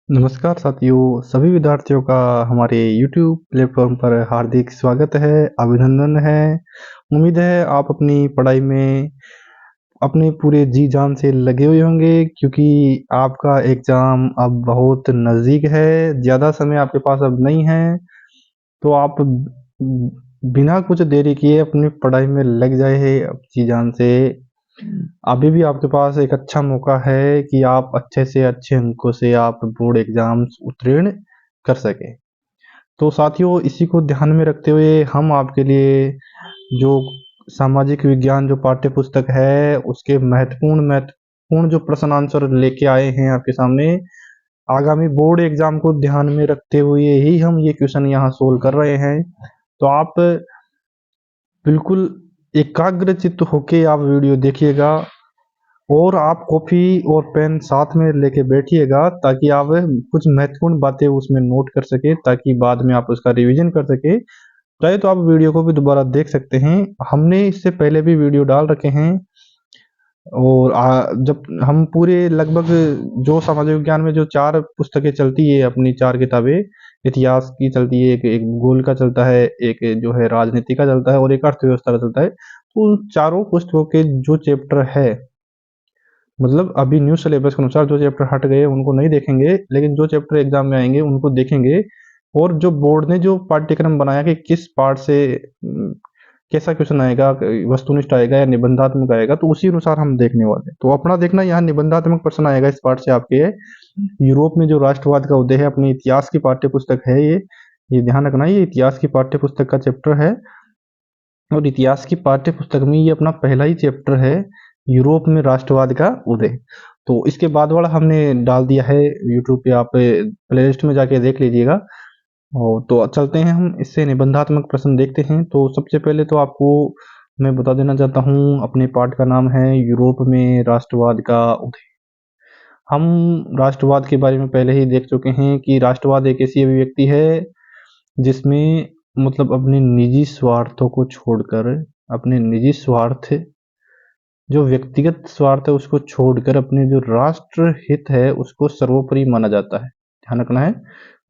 नमस्कार साथियों, सभी विद्यार्थियों का हमारे YouTube प्लेटफ़ॉर्म पर हार्दिक स्वागत है, अभिनंदन है। उम्मीद है आप अपनी पढ़ाई में अपने पूरे जी-जान से लगे हुए होंगे क्योंकि आपका एग्ज़ाम अब बहुत नज़दीक है, ज़्यादा समय आपके पास अब नहीं है। तो आप बिना कुछ देरी किए अपनी पढ़ाई में लग जाइए अब जी-जान से। अभी भी आपके पास एक अच्छा मौका है कि आप अच्छे से अच्छे अंकों से आप बोर्ड एग्ज़ाम्स उत्तीर्ण कर सकें। तो साथियों इसी को ध्यान में रखते हुए हम आपके लिए जो सामाजिक विज्ञान जो पाठ्य पुस्तक है उसके महत्वपूर्ण जो प्रश्न आंसर लेके आए हैं आपके सामने। आगामी बोर्ड एग्ज़ाम को ध्यान में रखते हुए ही हम ये क्वेश्चन यहाँ सोल्व कर रहे हैं। तो आप बिल्कुल एकाग्रचित्त होके आप वीडियो देखिएगा और आप कॉपी और पेन साथ में लेके बैठिएगा ताकि आप कुछ महत्वपूर्ण बातें उसमें नोट कर सके ताकि बाद में आप उसका रिवीजन कर सके। चाहे तो आप वीडियो को भी दोबारा देख सकते हैं। हमने इससे पहले भी वीडियो डाल रखे हैं और जब हम पूरे लगभग जो सामाजिक विज्ञान में जो 4 पुस्तकें चलती है अपनी 4 किताबें, इतिहास की चलती है, एक भूगोल का चलता है, एक जो है राजनीति का चलता है और एक अर्थव्यवस्था का चलता है। तो उन चारों पुस्तकों के जो चैप्टर है मतलब अभी न्यू सिलेबस के अनुसार जो चैप्टर हट गए उनको नहीं देखेंगे, लेकिन जो चैप्टर एग्जाम में आएंगे उनको देखेंगे। और जो बोर्ड ने जो पाठ्यक्रम बनाया कि किस पार्ट से कैसा क्वेश्चन आएगा, वस्तुनिष्ठ आएगा या निबंधात्मक आएगा, तो उसी अनुसार हम देखने वाले हैं। तो अपना देखना यहाँ निबंधात्मक प्रश्न आएगा इस पार्ट से आपके। यूरोप में जो राष्ट्रवाद का उदय है अपनी इतिहास की पाठ्य पुस्तक है ये ध्यान रखना, ये इतिहास की पाठ्य पुस्तक का चैप्टर है और इतिहास की पाठ्य पुस्तक में ये अपना पहला ही चैप्टर है, यूरोप में राष्ट्रवाद का उदय। तो इसके बाद वाला हमने डाल दिया है यूट्यूब पे, आप प्लेलिस्ट में जाके देख लीजिएगा। और तो चलते हैं हम इससे निबंधात्मक प्रश्न देखते हैं। तो सबसे पहले तो आपको मैं बता देना चाहता हूँ, अपने पाठ का नाम है यूरोप में राष्ट्रवाद का उदय। हम राष्ट्रवाद के बारे में पहले ही देख चुके हैं कि राष्ट्रवाद एक ऐसी अभिव्यक्ति है जिसमें मतलब अपने निजी स्वार्थों को छोड़कर, अपने निजी स्वार्थ जो व्यक्तिगत स्वार्थ है उसको छोड़कर अपने जो राष्ट्र हित है उसको सर्वोपरि माना जाता है। ध्यान रखना है,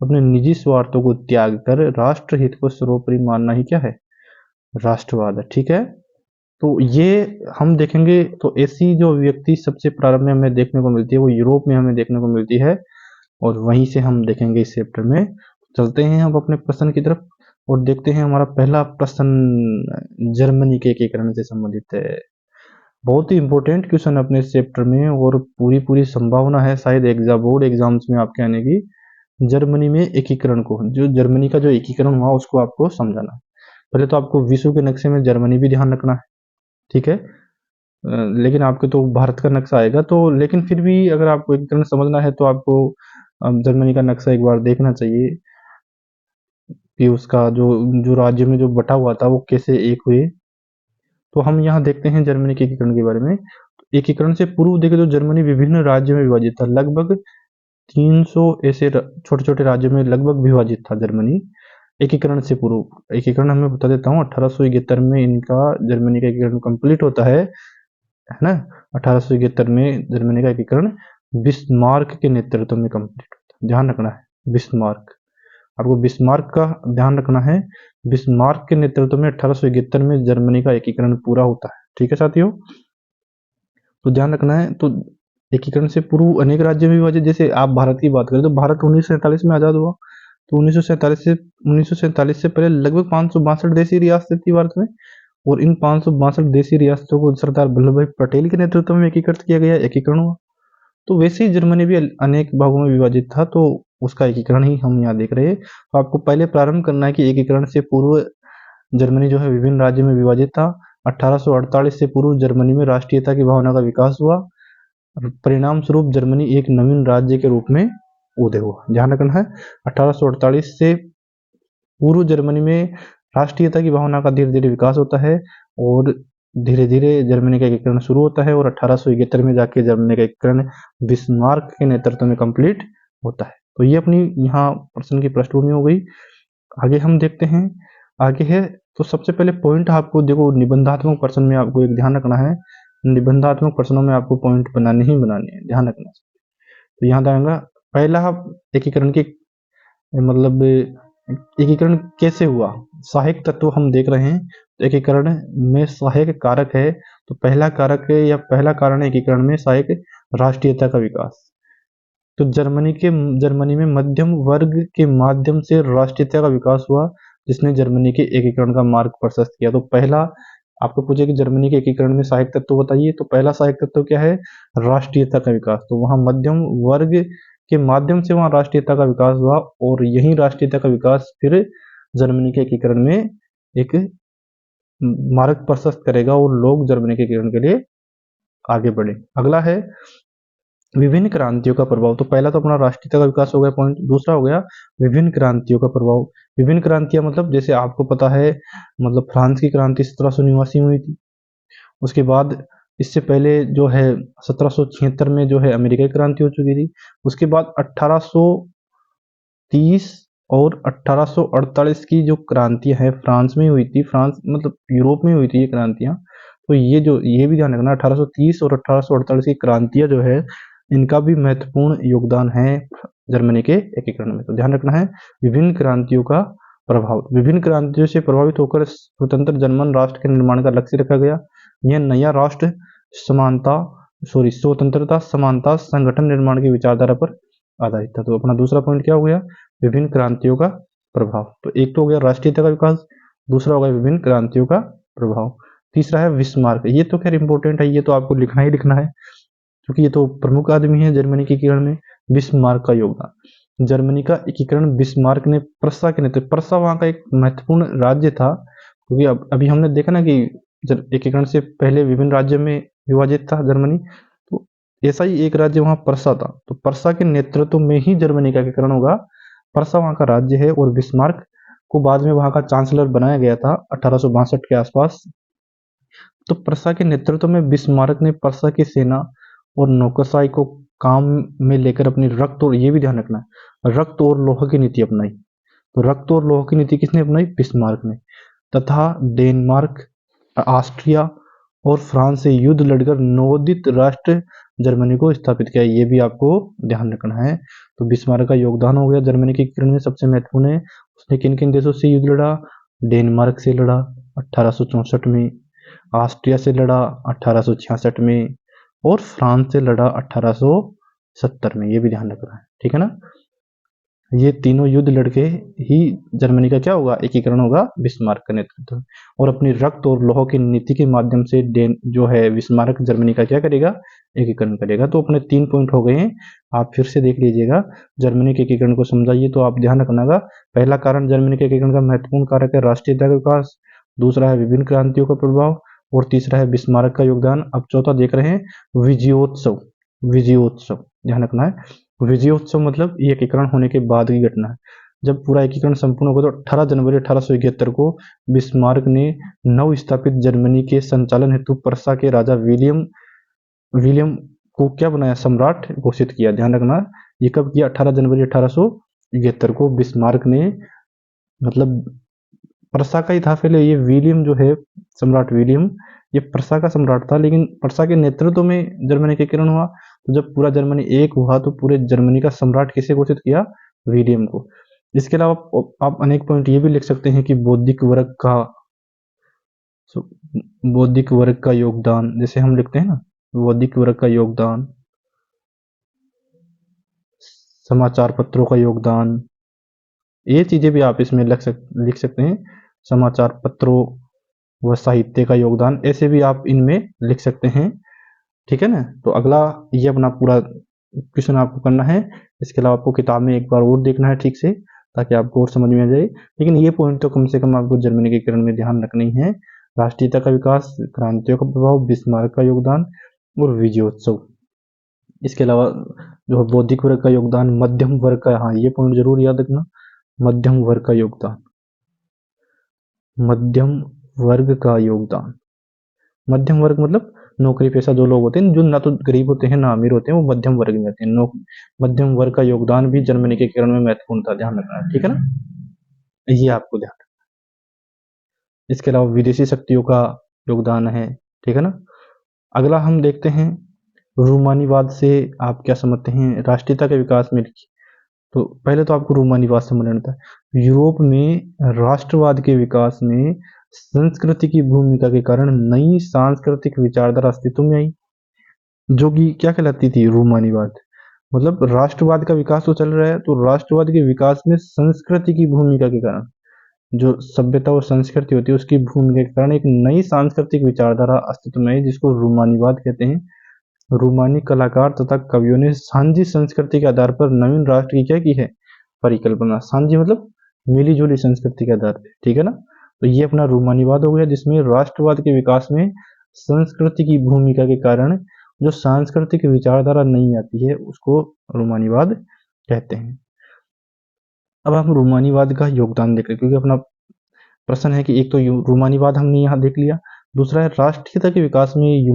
अपने निजी स्वार्थों को त्याग कर राष्ट्र हित को सर्वोपरि मानना ही क्या है, राष्ट्रवाद है। ठीक है, तो ये हम देखेंगे। तो ऐसी जो व्यक्ति सबसे प्रारंभ में हमें देखने को मिलती है वो यूरोप में हमें देखने को मिलती है और वहीं से हम देखेंगे इस चैप्टर में। चलते हैं हम अपने प्रश्न की तरफ और देखते हैं। हमारा पहला प्रश्न जर्मनी के एकीकरण से संबंधित है। बहुत ही इंपॉर्टेंट क्वेश्चन अपने इस चैप्टर में और पूरी संभावना है शायद बोर्ड एग्जाम्स में आपके आने की। जर्मनी में एकीकरण को, जो जर्मनी का जो एकीकरण हुआ उसको आपको समझाना है। पहले तो आपको विश्व के नक्शे में जर्मनी भी ध्यान रखना है, ठीक है। लेकिन आपके तो भारत का नक्शा आएगा, तो लेकिन फिर भी अगर आपको एकीकरण समझना है तो आपको जर्मनी का नक्शा एक बार देखना चाहिए कि उसका जो जो राज्य में जो बटा हुआ था वो कैसे एक हुए। तो हम यहाँ देखते हैं जर्मनी के एकीकरण के बारे में। एकीकरण से पूर्व देखें तो जर्मनी विभिन्न राज्यों में विभाजित था, लगभग 300 ऐसे छोटे-छोटे राज्यों में लगभग विभाजित था जर्मनी एकीकरण से पूर्व। एकीकरण मैं बता देता हूँ, 1871 में इनका जर्मनी का एकीकरण कंप्लीट होता है ना। 1871 में जर्मनी का एकीकरण बिस्मार्क के नेतृत्व में कंप्लीट होता है। ध्यान रखना है बिस्मार्क, आपको बिस्मार्क का ध्यान रखना है। बिस्मार्क के नेतृत्व में 1871 में जर्मनी का एकीकरण पूरा होता है। ठीक है साथियों, तो ध्यान रखना है। तो एकीकरण से पूर्व अनेक राज्य में विभाजित, जैसे आप भारत की बात करें तो भारत 1947 में आजाद हुआ। तो 1947 से पहले लगभग 562 देशी रियासतें थी भारत में और इन 562 देशी रियासतों को सरदार वल्लभ भाई पटेल के नेतृत्व में एकीकृत किया गया, एकीकरण हुआ। तो वैसे ही जर्मनी भी अनेक भागों में विभाजित था, तो उसका एकीकरण ही हम यहाँ देख रहे हैं। तो आपको पहले प्रारंभ करना है कि एकीकरण से पूर्व जर्मनी जो है विभिन्न राज्यों में विभाजित था। 1848 से पूर्व जर्मनी में राष्ट्रीयता की भावना का विकास हुआ, परिणाम स्वरूप जर्मनी एक नवीन राज्य के रूप में उदय हुआ। ध्यान रखना है, 1848 से पूर्व जर्मनी में राष्ट्रीयता की भावना का धीरे धीरे विकास होता है और धीरे धीरे जर्मनी का एकीकरण शुरू होता है और 1871 में जाके जर्मनी का एकीकरण बिस्मार्क के नेतृत्व में कंप्लीट होता है। तो ये अपनी यहाँ प्रश्न की पृष्ठभूमि हो गई। आगे हम देखते हैं, आगे है। तो सबसे पहले पॉइंट आपको देखो, निबंधात्मक प्रश्न में आपको एक ध्यान रखना है, निबंधात्मक प्रश्नों में आपको पॉइंट बनाने ही बनाने हैं, ध्यान रखना। तो यहाँ आएगा पहला एकीकरण के मतलब एकीकरण कैसे हुआ, सहायक तत्व हम देख रहे हैं। तो एकीकरण में सहायक कारक है, तो पहला कारक है या पहला कारण है एकीकरण में सहायक राष्ट्रीयता का विकास। तो जर्मनी में मध्यम वर्ग के माध्यम से राष्ट्रीयता का विकास हुआ, जिसने जर्मनी के एकीकरण का मार्ग प्रशस्त किया। तो पहला आपको पूछे कि जर्मनी के एकीकरण में सहायक तत्व बताइए, तो पहला सहायक तत्व क्या है, राष्ट्रीयता का विकास। तो वहां मध्यम वर्ग के माध्यम से वहां राष्ट्रीयता का विकास हुआ, और यही राष्ट्रीयता का विकास फिर जर्मनी के एकीकरण में एक मार्ग प्रशस्त करेगा और लोग जर्मनी के एकीकरण के लिए आगे बढ़े। अगला है विभिन्न क्रांतियों का प्रभाव। तो पहला तो अपना राष्ट्रीयता का विकास हो गया पॉइंट, दूसरा हो गया विभिन्न क्रांतियों का प्रभाव। विभिन्न क्रांतियां मतलब जैसे आपको पता है, मतलब फ्रांस की क्रांति 1789 में हुई थी। उसके बाद इससे पहले जो है 1776 में जो है अमेरिका की क्रांति हो चुकी थी। उसके बाद 1830 और 1848 की जो क्रांतियां हैं फ्रांस में हुई थी, फ्रांस मतलब यूरोप में हुई थी ये क्रांतियां। तो ये भी ध्यान रखना, 1830 और 1848 की क्रांतियां जो है इनका भी महत्वपूर्ण योगदान है जर्मनी के एकीकरण में। तो ध्यान रखना है विभिन्न क्रांतियों का प्रभाव। विभिन्न क्रांतियों से प्रभावित होकर स्वतंत्र जर्मन राष्ट्र के निर्माण का लक्ष्य रखा गया। यह नया राष्ट्र स्वतंत्रता, समानता, संगठन निर्माण की विचारधारा पर आधारित था। तो अपना दूसरा पॉइंट क्या हो गया, विभिन्न क्रांतियों का प्रभाव। तो एक तो हो गया राष्ट्रीयता का विकास, दूसरा हो गया विभिन्न क्रांतियों का प्रभाव, तीसरा है बिस्मार्क। ये तो खैर इंपॉर्टेंट है, ये तो आपको लिखना ही लिखना है, क्योंकि ये तो प्रमुख आदमी है जर्मनी के एकीकरण में। बिस्मार्क का योगदान, जर्मनी का एकीकरण बिस्मार्क ने प्रस्सा के नेतृत्व, प्रस्सा वहां का एक महत्वपूर्ण राज्य था, क्योंकि अभी हमने देखा ना कि एकीकरण से पहले विभिन्न राज्यों में विभाजित था जर्मनी, तो ऐसा ही एक राज्य वहां प्रस्सा था। तो प्रस्सा के नेतृत्व में ही जर्मनी का एकीकरण होगा। प्रस्सा वहां का राज्य है, और बिस्मार्क को बाद में वहां का चांसलर बनाया गया था 1862 के आसपास। तो प्रस्सा के नेतृत्व में बिस्मार्क ने प्रस्सा की सेना और नौकरशाही को काम में लेकर अपनी रक्त, और ये भी ध्यान रखना है, रक्त और लोहा की नीति अपनाई। तो रक्त और लोहा की नीति किसने अपनाई, बिस्मार्क ने। तथा डेनमार्क, ऑस्ट्रिया और फ्रांस से युद्ध लड़कर नवोदित राष्ट्र जर्मनी को स्थापित किया। ये भी आपको ध्यान रखना है। तो बिस्मार्क का योगदान हो गया जर्मनी के एकीकरण में सबसे महत्वपूर्ण है। उसने किन किन देशों से युद्ध लड़ा, डेनमार्क से लड़ा 1864 में, ऑस्ट्रिया से लड़ा 1866 में, और फ्रांस से लड़ा 1870 में। ये भी ध्यान रखना है, ठीक है ना। ये तीनों युद्ध लड़के ही जर्मनी का क्या होगा, एकीकरण होगा बिस्मार्क का नेतृत्व। और अपनी रक्त और लोहा की नीति के माध्यम से जो है बिस्मार्क जर्मनी का क्या करेगा, एकीकरण करेगा। तो अपने 3 पॉइंट हो गए हैं, आप फिर से देख लीजिएगा। जर्मनी के एकीकरण को समझाइए, तो आप ध्यान रखना, पहला कारण जर्मनी के एकीकरण का महत्वपूर्ण कारक है राष्ट्रीयता का विकास, दूसरा है विभिन्न क्रांतियों का प्रभाव, और तीसरा है बिस्मार्क का योगदान। अब चौथा देख रहे हैं विजयोत्सव। विजयोत्सव ध्यान रखना है, विजयोत्सव मतलब ये एकीकरण होने के बाद की घटना है। जब पूरा एकीकरण संपूर्ण हो गया तो 18 जनवरी 1871 को बिस्मार्क ने नव स्थापित जर्मनी के संचालन हेतु प्रस्सा के राजा विलियम को क्या बनाया, सम्राट घोषित किया। ध्यान रखना, ये कब किया, 18 जनवरी 1871 को बिस्मार्क ने, मतलब प्रस्सा का ही था पहले, ये विलियम जो है सम्राट विलियम, ये प्रस्सा का सम्राट था, लेकिन प्रस्सा के नेतृत्व में जर्मनी का एकीकरण हुआ। तो जब पूरा जर्मनी एक हुआ तो पूरे जर्मनी का सम्राट किसे घोषित किया, विलियम को। इसके अलावा आप अनेक पॉइंट ये भी लिख सकते हैं कि बौद्धिक वर्ग का योगदान, जैसे हम लिखते हैं ना, बौद्धिक वर्ग का योगदान, समाचार पत्रों का योगदान, ये चीजें भी आप इसमें लिख सकते हैं। समाचार पत्रों व साहित्य का योगदान, ऐसे भी आप इनमें लिख सकते हैं, ठीक है ना। तो अगला ये अपना पूरा क्वेश्चन आपको करना है। इसके अलावा आपको किताब में एक बार और देखना है ठीक से, ताकि आपको और समझ में आ जाए। लेकिन ये पॉइंट तो कम से कम आपको जर्मनी के एकीकरण में ध्यान रखना ही है, राष्ट्रीयता का विकास, क्रांतियों का प्रभाव, बिस्मार्क का योगदान और विजयोत्सव। इसके अलावा जो बौद्धिक वर्ग का योगदान, मध्यम वर्ग का, हाँ ये पॉइंट जरूर याद रखना, मध्यम वर्ग का योगदान, मध्यम वर्ग का योगदान। मध्यम वर्ग मतलब नौकरी पेशा जो लोग होते हैं, जो ना तो गरीब होते हैं ना अमीर होते हैं, वो मध्यम वर्ग में आते हैं। मध्यम वर्ग का योगदान भी जर्मनी के एकीकरण में महत्वपूर्ण था, ध्यान रखना है, ठीक है ना, ये आपको ध्यान रखना। इसके अलावा विदेशी शक्तियों का योगदान है, ठीक है ना। अगला हम देखते हैं रूमानीवाद से आप क्या समझते हैं, राष्ट्रीयता के विकास में तो पहले तो आपको रोमानीवाद समझना था। यूरोप में राष्ट्रवाद के विकास में संस्कृति की भूमिका के कारण नई सांस्कृतिक विचारधारा अस्तित्व में आई, जो कि क्या कहलाती थी? रोमानीवाद। मतलब राष्ट्रवाद का विकास तो चल रहा है, तो राष्ट्रवाद के विकास में संस्कृति की भूमिका के कारण, जो सभ्यता और संस्कृति होती है उसकी भूमिका के कारण एक नई सांस्कृतिक विचारधारा अस्तित्व में आई, जिसको रोमानीवाद कहते हैं। रोमानी कलाकार तथा कवियों ने सांझी संस्कृति के आधार पर नवीन राष्ट्र की क्या की है? परिकल्पना। सांझी मतलब मिली जुली संस्कृति के आधार पर, ठीक है ना। तो ये अपना रोमानीवाद हो गया, जिसमें राष्ट्रवाद के विकास में संस्कृति की भूमिका के कारण जो सांस्कृतिक विचारधारा नहीं आती है उसको रोमानीवाद कहते हैं। अब हम रोमानीवाद का योगदान देख रहे हैं, क्योंकि अपना प्रश्न है कि एक तो रोमानीवाद हमने यहाँ देख लिया, दूसरा है राष्ट्रीयता के विकास में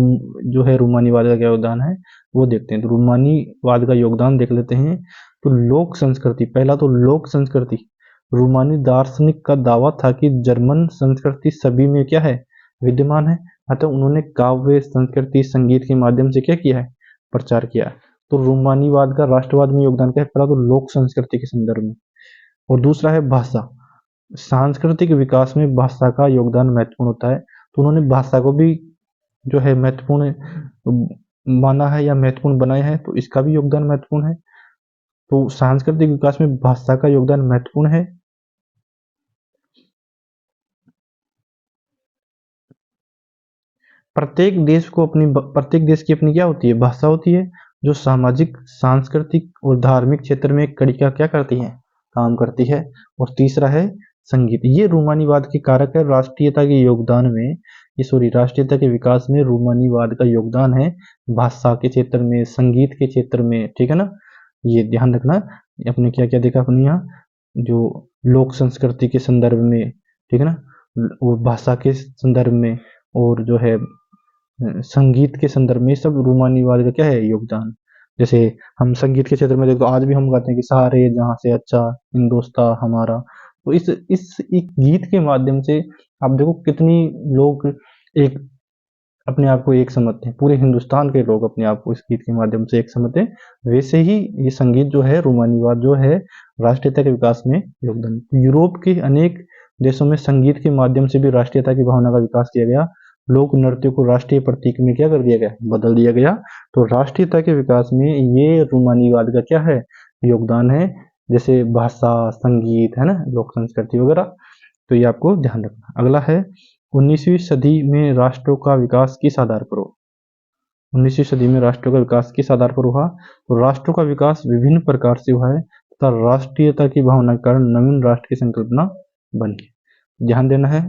जो है रोमानीवाद का क्या योगदान है वो देखते हैं। तो रोमानीवाद का योगदान देख लेते हैं। तो लोक संस्कृति, पहला तो लोक संस्कृति। रोमानी दार्शनिक का दावा था कि जर्मन संस्कृति सभी में क्या है? विद्यमान है। अतः उन्होंने काव्य, संस्कृति, संगीत के माध्यम से क्या किया है? प्रचार किया है। तो रोमानीवाद का राष्ट्रवाद में योगदान क्या है? पहला तो लोक संस्कृति के संदर्भ में, और दूसरा है भाषा। सांस्कृतिक विकास में भाषा का योगदान महत्वपूर्ण होता है, तो उन्होंने भाषा को भी जो है महत्वपूर्ण माना है या महत्वपूर्ण बनाया है, तो इसका भी योगदान महत्वपूर्ण है। तो सांस्कृतिक विकास में भाषा का योगदान महत्वपूर्ण है। प्रत्येक देश की अपनी क्या होती है? भाषा होती है, जो सामाजिक, सांस्कृतिक और धार्मिक क्षेत्र में कड़ी का क्या करती है? काम करती है। और तीसरा है संगीत। ये रोमानीवाद के कारक है। राष्ट्रीयता के योगदान में राष्ट्रीयता के विकास में रोमानीवाद का योगदान है, भाषा के क्षेत्र में, संगीत के क्षेत्र में, ठीक है ना। ये ध्यान रखना। अपने क्या क्या देखा अपने यहाँ, जो लोक संस्कृति के संदर्भ में, ठीक है ना, और भाषा के संदर्भ में, और जो है संगीत के संदर्भ में, सब रोमानीवाद का क्या है? योगदान। जैसे हम संगीत के क्षेत्र में देखो, आज भी हम गाते हैं कि सारे जहां से अच्छा हिंदुस्ता हमारा। तो इस एक गीत के माध्यम से आप देखो कितनी लोग एक अपने आप को एक समझते हैं, पूरे हिंदुस्तान के लोग अपने आप को इस गीत के माध्यम से एक समझते हैं। वैसे ही ये संगीत जो है, रोमानीवाद जो है, राष्ट्रीयता के विकास में योगदान। यूरोप के अनेक देशों में संगीत के माध्यम से भी राष्ट्रीयता की भावना का विकास किया गया। लोक नृत्य को राष्ट्रीय प्रतीक में क्या कर दिया गया? बदल दिया गया। तो राष्ट्रीयता के विकास में ये रोमानीवाद का क्या है? योगदान है। जैसे भाषा, संगीत, है ना, लोक संस्कृति वगैरह। तो ये आपको ध्यान रखना। अगला है 19वीं सदी में राष्ट्रों का विकास किस आधार पर हुआ? 19वीं सदी में राष्ट्रों का विकास किस आधार पर हुआ? तो राष्ट्रों का विकास विभिन्न प्रकार से हुआ है तथा राष्ट्रीयता की भावना के कारण नवीन राष्ट्र की संकल्पना बनी। ध्यान देना है।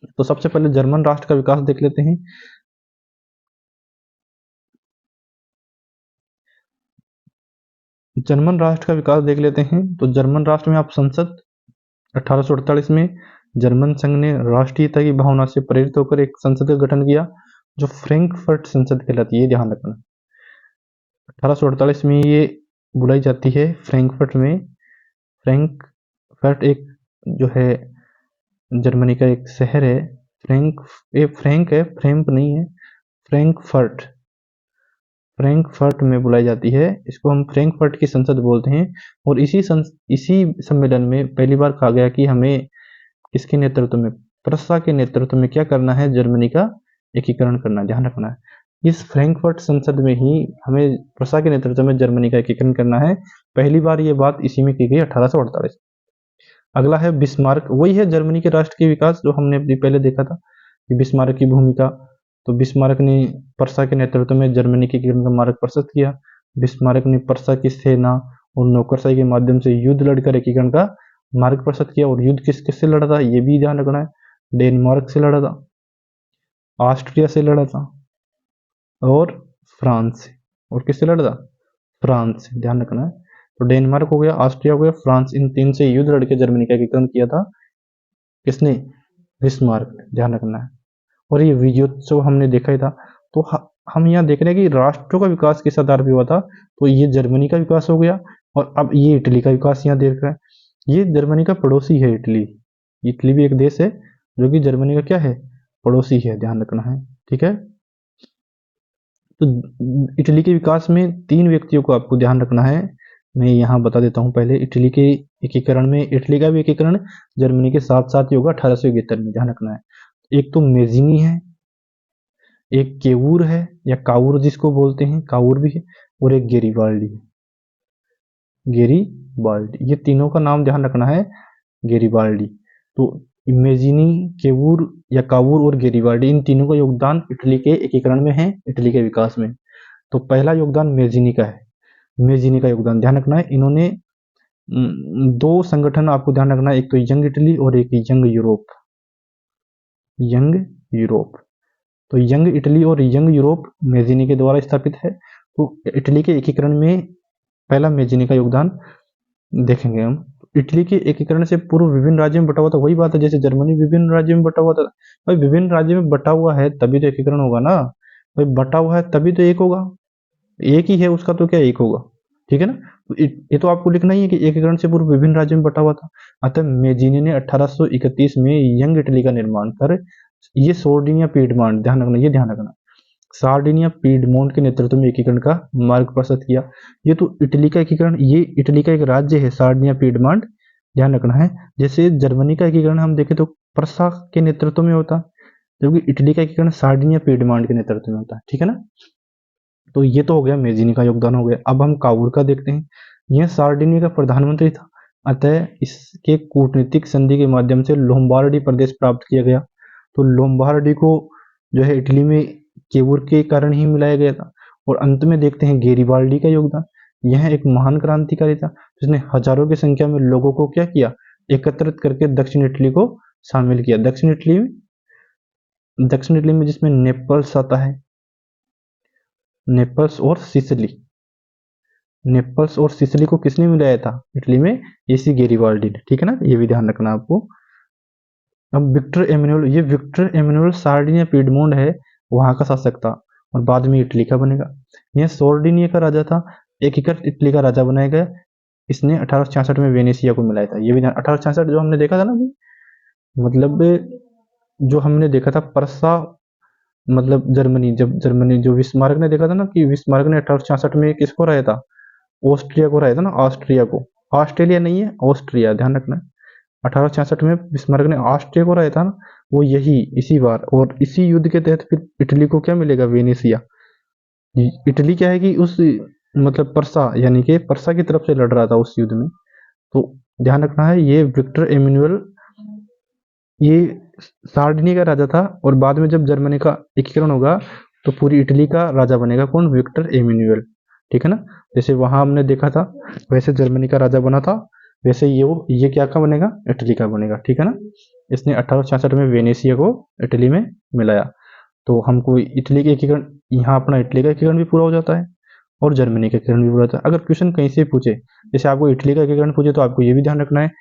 तो सबसे पहले जर्मन राष्ट्र का विकास देख लेते हैं। जर्मन राष्ट्र का विकास देख लेते हैं। तो जर्मन राष्ट्र में आप संसद 1848 में जर्मन संघ ने राष्ट्रीयता की भावना से प्रेरित होकर एक संसद का गठन किया, जो फ्रैंकफर्ट संसद कहलाती है। ध्यान रखना, 1848 में ये बुलाई जाती है फ्रैंकफर्ट में। फ्रैंकफर्ट एक जो है जर्मनी का एक शहर है। फ्रैंक है, फ्रैंक नहीं है। फ्रैंकफर्ट, फ्रैंकफर्ट में बुलाई जाती है। इसको हम फ्रैंकफर्ट की संसद बोलते हैं। और इसी सम्मेलन में पहली बार कहा गया कि हमें किसके नेतृत्व में? प्रस्सा के नेतृत्व में क्या करना है? जर्मनी का एकीकरण करना। ध्यान रखना है, इस फ्रैंकफर्ट संसद में ही हमें प्रस्सा के नेतृत्व में जर्मनी का एकीकरण करना है। पहली बार ये बात इसी में की गई, 1848। अगला है बिस्मार्क। वही है जर्मनी के राष्ट्र के विकास, जो हमने अभी पहले देखा था कि बिस्मार्क की भूमिका। तो बिस्मार्क ने प्रस्सा के नेतृत्व में जर्मनी के एकीकरण का मार्ग प्रशस्त किया। बिस्मार्क ने प्रस्सा की सेना और नौकरशाही के माध्यम से युद्ध लड़कर एकीकरण का मार्ग प्रशस्त किया। और युद्ध किससे लड़ा था? ये भी ध्यान रखना है। डेनमार्क से लड़ा था, ऑस्ट्रिया से लड़ा था, और फ्रांस से। और किससे लड़ा था? फ्रांस से। ध्यान रखना है। तो डेनमार्क हो गया, ऑस्ट्रिया हो गया, फ्रांस, इन तीन से युद्ध लड़के जर्मनी का एकीकरण किया था। किसने? बिस्मार्क ने। ध्यान रखना है। और ये विजयोत्सव हमने देखा ही था। तो हम यहाँ देख रहे हैं कि राष्ट्रों का विकास किस आधार पर हुआ था। तो ये जर्मनी का विकास हो गया, और अब ये इटली का विकास यहाँ देख रहे हैं। ये जर्मनी का पड़ोसी है इटली। इटली भी एक देश है जो कि जर्मनी का क्या है? पड़ोसी है। ध्यान रखना है, ठीक है। तो इटली के विकास में तीन व्यक्तियों को आपको ध्यान रखना है। मैं यहाँ बता देता हूँ पहले इटली के एकीकरण में। इटली का भी एकीकरण जर्मनी के साथ साथ ही होगा 1871 में, ध्यान रखना है। एक तो मेजिनी है, एक केवूर है या कावूर जिसको बोलते हैं, कावूर भी है, और एक गेरिबाल्डी है। गेरिबाल्डी, ये तीनों का नाम ध्यान रखना है, गेरिबाल्डी। तो इमेजिनी, केवूर या कावूर और गेरिबाल्डी, इन तीनों का योगदान इटली के एकीकरण में है, इटली के विकास में। तो पहला योगदान मेजिनी का है, मेजिनी का योगदान ध्यान रखना है। इन्होंने दो संगठन आपको ध्यान रखना है, एक तो यंग इटली और एक यंग यूरोप। यंग यूरोप, तो यंग इटली और यंग यूरोप मेजिनी के द्वारा स्थापित है। तो इटली के एकीकरण में पहला मेजिनी का योगदान देखेंगे हम। इटली के एकीकरण से पूर्व विभिन्न राज्यों में बटा हुआ था, वही बात है जैसे जर्मनी विभिन्न राज्यों में बटा हुआ था। भाई विभिन्न राज्यों में बटा हुआ है तभी तो एकीकरण होगा ना, भाई बटा हुआ है तभी तो एक होगा, एक ही है उसका तो क्या एक होगा, ठीक है ना। तो ये तो आपको लिखना ही है कि एकीकरण से पूर्व विभिन्न राज्यों में बटा हुआ था। अतः मेजिनी ने 1831 में यंग इटली का निर्माण कर ये सोर्डिनिया पीडमॉन्ट, ध्यान रखना, ये ध्यान रखना, सार्डिनिया पीडमोंट के नेतृत्व में एकीकरण का मार्ग प्रशस्त किया। ये तो इटली का एकीकरण, ये इटली का एक राज्य है सार्डिनिया पीडमोंट, ध्यान रखना है। जैसे जर्मनी का एकीकरण हम देखें तो प्रसा के नेतृत्व में होता, जबकि इटली का एकीकरण सार्डिनिया पीडमोंट के नेतृत्व में होता है, ठीक है ना। तो ये तो हो गया मेजिनी का योगदान हो गया। अब हम कावूर का देखते हैं। यह सार्डिनिया का प्रधानमंत्री था, अतः इसके कूटनीतिक संधि के माध्यम से लोम्बार्डी प्रदेश प्राप्त किया गया। तो लोम्बार्डी को जो है इटली में केवूर के कारण ही मिलाया गया था। और अंत में देखते हैं गेरिबाल्डी का योगदान। यह एक महान क्रांतिकारी था जिसने हजारों की संख्या में लोगों को क्या किया, एकत्रित करके दक्षिण इटली को शामिल किया। दक्षिण इटली में जिसमें नेपल्स आता है, नेपल्स और सिसिली, नेपल्स और सिसिली को किसने मिलाया था इटली में, इसी गेरिबाल्डी ने, ठीक है ना, ये भी ध्यान रखना आपको। अब विक्टर एमेनुअल, ये विक्टर एमेनुअल सार्डिनिया पीडमोंट है, वहां का शासक था और बाद में इटली का बनेगा। यह सोर्डिनिया का राजा था, एकीकृत इटली का राजा बनाया गया। इसने 1866 में वेनेशिया को मिलाया था। ये भी 1866 जो हमने देखा था ना, मतलब जो हमने देखा था परसा, मतलब जर्मनी, जब जर्मनी जो विस्मार्क ने देखा था ना कि विस्मार्क ने 1866 में किसको हराया था, ऑस्ट्रिया को हराया था ना, ऑस्ट्रिया को, ऑस्ट्रेलिया नहीं है, ऑस्ट्रिया, ध्यान रखना। 1866 में बिस्मार्क ने ऑस्ट्रिया को हराया था ना, वो यही इसी बार, और इसी युद्ध के तहत फिर इटली को क्या मिलेगा, वेनेशिया। इटली क्या है कि उस मतलब परसा, यानी कि परसा की तरफ से लड़ रहा था उस युद्ध में। तो ध्यान रखना है, ये विक्टर एमेनुअल ये सार्डिनिया का राजा था, और बाद में जब जर्मनी का एकीकरण होगा तो पूरी इटली का राजा बनेगा कौन, विक्टर एमेनुअल, ठीक है ना। जैसे वहां हमने देखा था वैसे जर्मनी का राजा बना था, वैसे ये क्या का बनेगा, इटली का बनेगा, ठीक है ना। इसने 1866 में वेनेशिया को इटली में मिलाया। तो हमको इटली के एकीकरण, यहाँ अपना इटली का एकीकरण भी पूरा हो जाता है और जर्मनी का एकीकरण भी पूरा होता है। अगर क्वेश्चन कहीं से पूछे, जैसे आपको इटली का एकीकरण पूछे, तो आपको ये भी ध्यान रखना है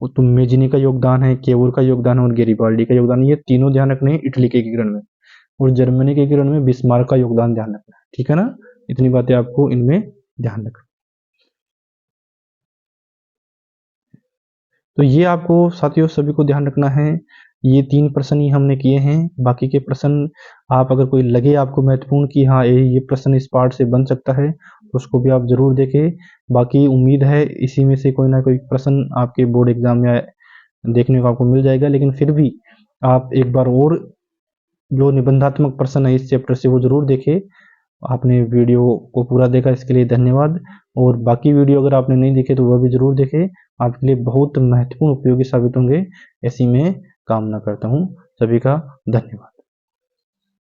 तो मेजिनी का योगदान है, केवूर का योगदान है और गेरिबाल्डी का योगदान है, ये तीनों ध्यान रखने हैं इटली के एकीकरण में। और जर्मनी के एकीकरण में बिस्मार्क का योगदान ध्यान रखना है, ठीक है ना। इतनी बातें आपको इनमें ध्यान रखना। तो ये आपको साथियों सभी को ध्यान रखना है। ये 3 प्रश्न ही हमने किए हैं, बाकी के प्रश्न आप अगर कोई लगे आपको महत्वपूर्ण कि हाँ ये प्रश्न इस पार्ट से बन सकता है, तो उसको भी आप जरूर देखें। बाकी उम्मीद है इसी में से कोई ना कोई प्रश्न आपके बोर्ड एग्जाम में देखने को आपको मिल जाएगा। लेकिन फिर भी आप एक बार और जो निबंधात्मक प्रश्न है इस चैप्टर से वो जरूर देखें। आपने वीडियो को पूरा देखा इसके लिए धन्यवाद, और बाकी वीडियो अगर आपने नहीं देखे तो वह भी जरूर देखें, आपके लिए बहुत महत्वपूर्ण उपयोगी साबित होंगे, ऐसी मैं कामना करता हूँ। सभी का धन्यवाद।